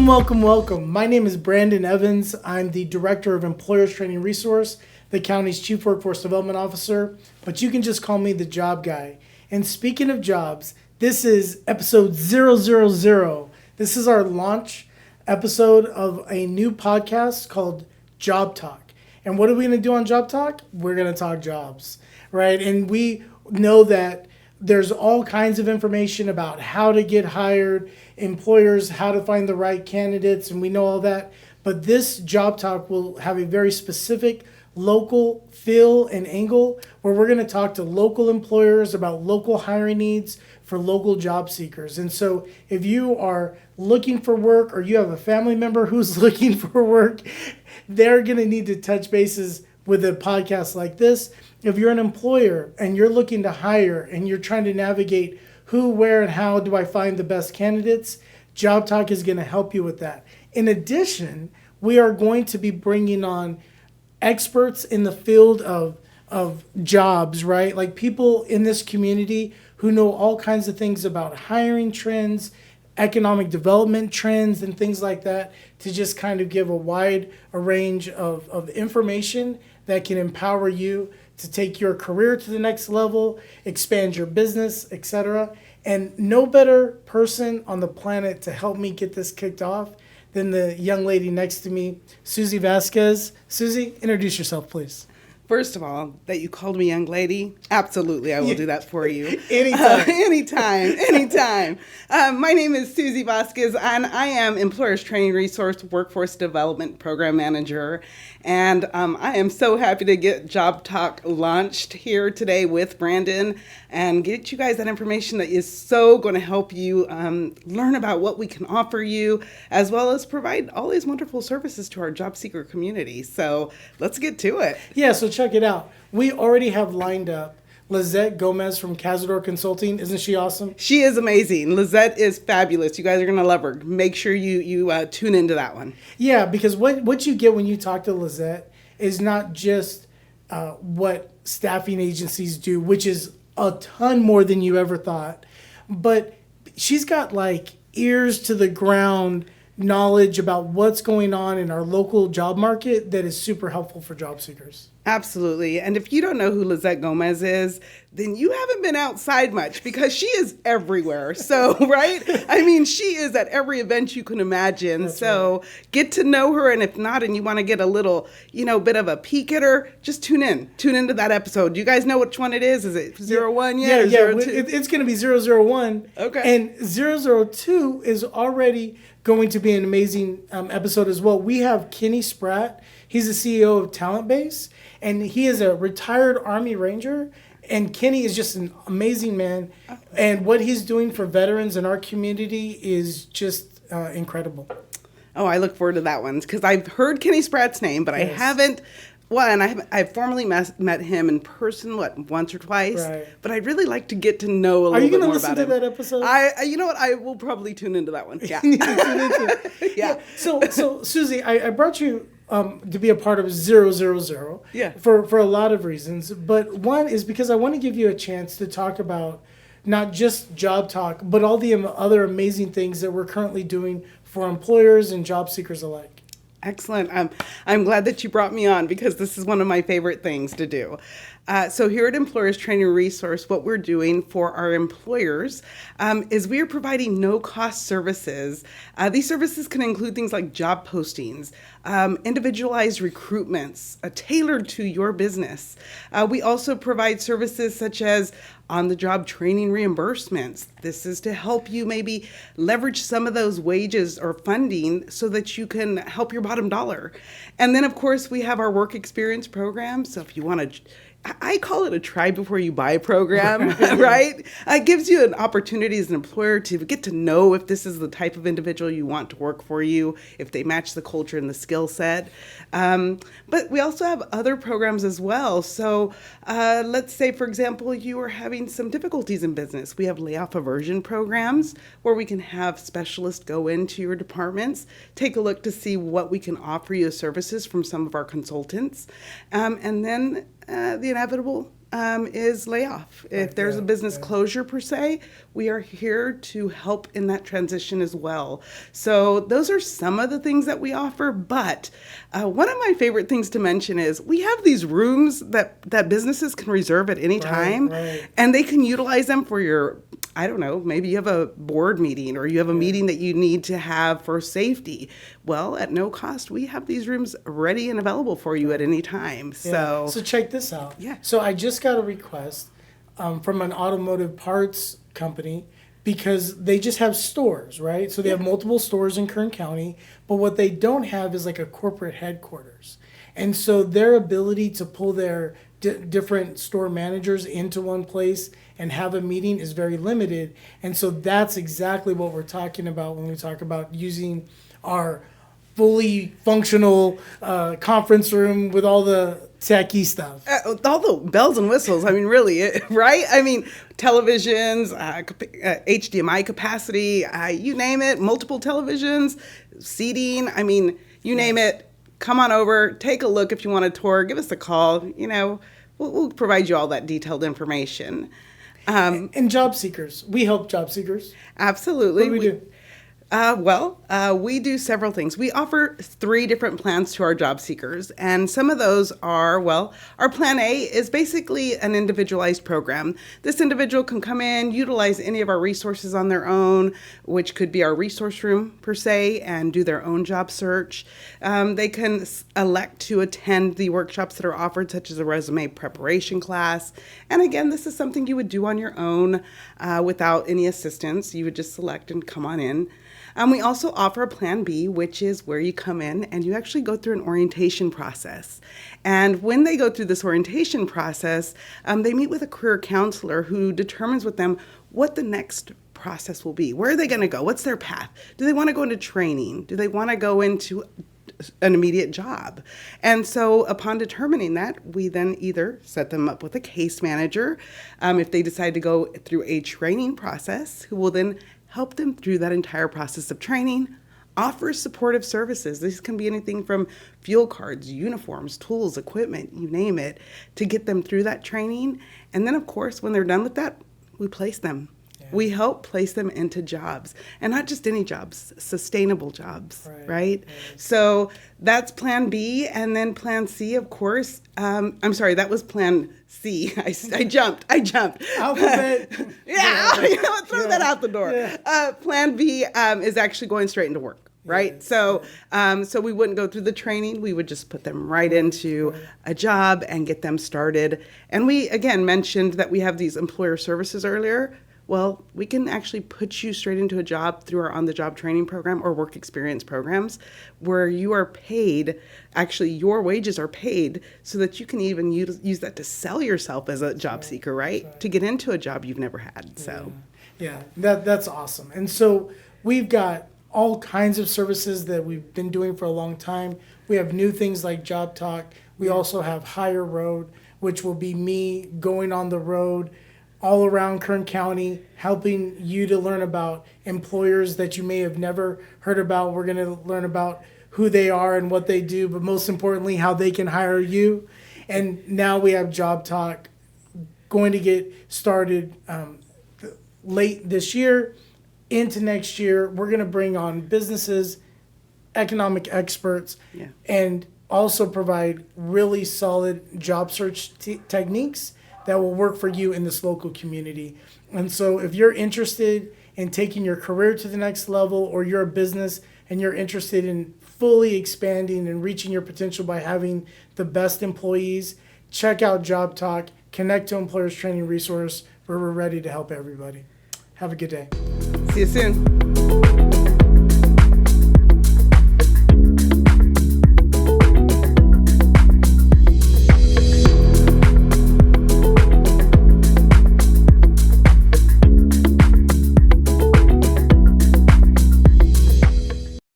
Welcome, welcome, welcome. My name is Brandon Evans. I'm the Director of Employers Training Resource, the county's Chief Workforce Development Officer, but you can just call me the Job Guy. And speaking of jobs, this is episode 000. This is our launch episode of a new podcast called Job Talk. And what are we going to do on Job Talk? We're going to talk jobs, right? And we know that there's all kinds of information about how to get hired, employers, how to find the right candidates, and we know all that. But this Job Talk will have a very specific local feel and angle where we're going to talk to local employers about local hiring needs for local job seekers. And so if you are looking for work or you have a family member who's looking for work, they're going to need to touch bases with a podcast like this. If you're an employer and you're looking to hire and you're trying to navigate who, where, and how do I find the best candidates, Job Talk is going to help you with that. In addition, we are going to be bringing on experts in the field of jobs, right? Like people in this community who know all kinds of things about hiring trends, economic development trends, and things like that, to just kind of give a range of information that can empower you to take your career to the next level, expand your business, etc. And no better person on the planet to help me get this kicked off than the young lady next to me, Susie Vasquez. Susie, introduce yourself, please. First of all, that you called me young lady, absolutely, I will do that for you. Anytime. Anytime. My name is Susie Vasquez, and I am Employers Training Resource Workforce Development Program Manager. And I am so happy to get Job Talk launched here today with Brandon and get you guys that information that is so going to help you learn about what we can offer you, as well as provide all these wonderful services to our job seeker community. So let's get to it. Yeah, so check it out. We already have lined up Lizette Gomez from Cazador Consulting. Isn't she awesome? She is amazing. Lizette is fabulous. You guys are going to love her. Make sure you tune into that one. Yeah, because what you get when you talk to Lizette is not just what staffing agencies do, which is a ton more than you ever thought, but she's got like ears to the ground knowledge about what's going on in our local job market that is super helpful for job seekers. Absolutely. And if you don't know who Lizette Gomez is, then you haven't been outside much, because she is everywhere. So, right? I mean, she is at every event you can imagine. That's so right. Get to know her. And if not, and you want to get a little, bit of a peek at her, just tune in. Tune into that episode. Do you guys know which one it is? Is it 01 yet? Yeah. It's going to be 001. Okay. And 002 is already going to be an amazing episode as well. We have Kenny Spratt. He's the CEO of Talent Base, and he is a retired Army Ranger. And Kenny is just an amazing man. And what he's doing for veterans in our community is just incredible. Oh, I look forward to that one, because I've heard Kenny Spratt's name, but Yes. I haven't. Well, and I've formally met him in person, once or twice. Right. But I'd really like to get to know a little bit more about him. Are you going to listen to that episode? You know what? I will probably tune into that one. Yeah. You need to tune into it. Yeah. So Susie, I brought you to be a part of 000. Yeah. For a lot of reasons, but one is because I want to give you a chance to talk about not just Job Talk, but all the other amazing things that we're currently doing for employers and job seekers alike. Excellent. I'm glad that you brought me on, because this is one of my favorite things to do. So here at Employers Training Resource, what we're doing for our employers is we are providing no-cost services. These services can include things like job postings, individualized recruitments tailored to your business. We also provide services such as on-the-job training reimbursements. This is to help you maybe leverage some of those wages or funding so that you can help your bottom dollar. And then, of course, we have our work experience program. So if you want to, I call it a try before you buy program, right? It gives you an opportunity as an employer to get to know if this is the type of individual you want to work for you, if they match the culture and the skill set. But we also have other programs as well. So let's say, for example, you are having some difficulties in business. We have layoff aversion programs where we can have specialists go into your departments, take a look to see what we can offer you as services from some of our consultants. And then the inevitable is layoff. If there's a business closure per se, we are here to help in that transition as well. So those are some of the things that we offer. But one of my favorite things to mention is we have these rooms that businesses can reserve at any time, and they can utilize them for your, I don't know, maybe you have a board meeting or you have a meeting that you need to have for safety. Well, at no cost, we have these rooms ready and available for you at any time. So check this out. Yeah. So I just got a request from an automotive parts company because they just have stores, right? So they have multiple stores in Kern County, but what they don't have is like a corporate headquarters. And so their ability to pull their different store managers into one place and have a meeting is very limited. And so that's exactly what we're talking about when we talk about using our fully functional conference room with all the techie stuff. All the bells and whistles. I mean, really, right? I mean, televisions, HDMI capacity, you name it, multiple televisions, seating. I mean, you name it. Come on over, take a look if you want a tour, give us a call. You know, we'll provide you all that detailed information. And job seekers. We help job seekers. Absolutely. What do we do? We do several things. We offer 3 different plans to our job seekers, and some of those are, our Plan A is basically an individualized program. This individual can come in, utilize any of our resources on their own, which could be our resource room per se, and do their own job search. They can elect to attend the workshops that are offered, such as a resume preparation class. And again, this is something you would do on your own without any assistance. You would just select and come on in. We also offer a Plan B, which is where you come in and you actually go through an orientation process. And when they go through this orientation process, they meet with a career counselor who determines with them what the next process will be. Where are they going to go? What's their path? Do they want to go into training? Do they want to go into an immediate job? And so upon determining that, we then either set them up with a case manager, if they decide to go through a training process, who will then help them through that entire process of training, offer supportive services. This can be anything from fuel cards, uniforms, tools, equipment, you name it, to get them through that training. And then, of course, when they're done with that, we place them. We help place them into jobs, and not just any jobs, sustainable jobs, right? So that's Plan B, and then Plan C, of course. I'm sorry, that was Plan C. I jumped. Alphabet. Throw that out the door. Plan B is actually going straight into work. Right. So we wouldn't go through the training. We would just put them right into a job and get them started. And we, again, mentioned that we have these employer services earlier. Well, we can actually put you straight into a job through our on-the-job training program or work experience programs where you are paid, actually your wages are paid so that you can even use that to sell yourself as a job seeker, right? To get into a job you've never had. So, that's awesome. And so we've got all kinds of services that we've been doing for a long time. We have new things like Job Talk. We also have Higher Road, which will be me going on the road all around Kern County, helping you to learn about employers that you may have never heard about. We're going to learn about who they are and what they do, but most importantly, how they can hire you. And now we have Job Talk going to get started late this year into next year. We're going to bring on businesses, economic experts, and also provide really solid job search techniques that will work for you in this local community. And so if you're interested in taking your career to the next level, or you're a business and you're interested in fully expanding and reaching your potential by having the best employees, check out Job Talk, connect to Employers Training Resource, where we're ready to help everybody. Have a good day. See you soon.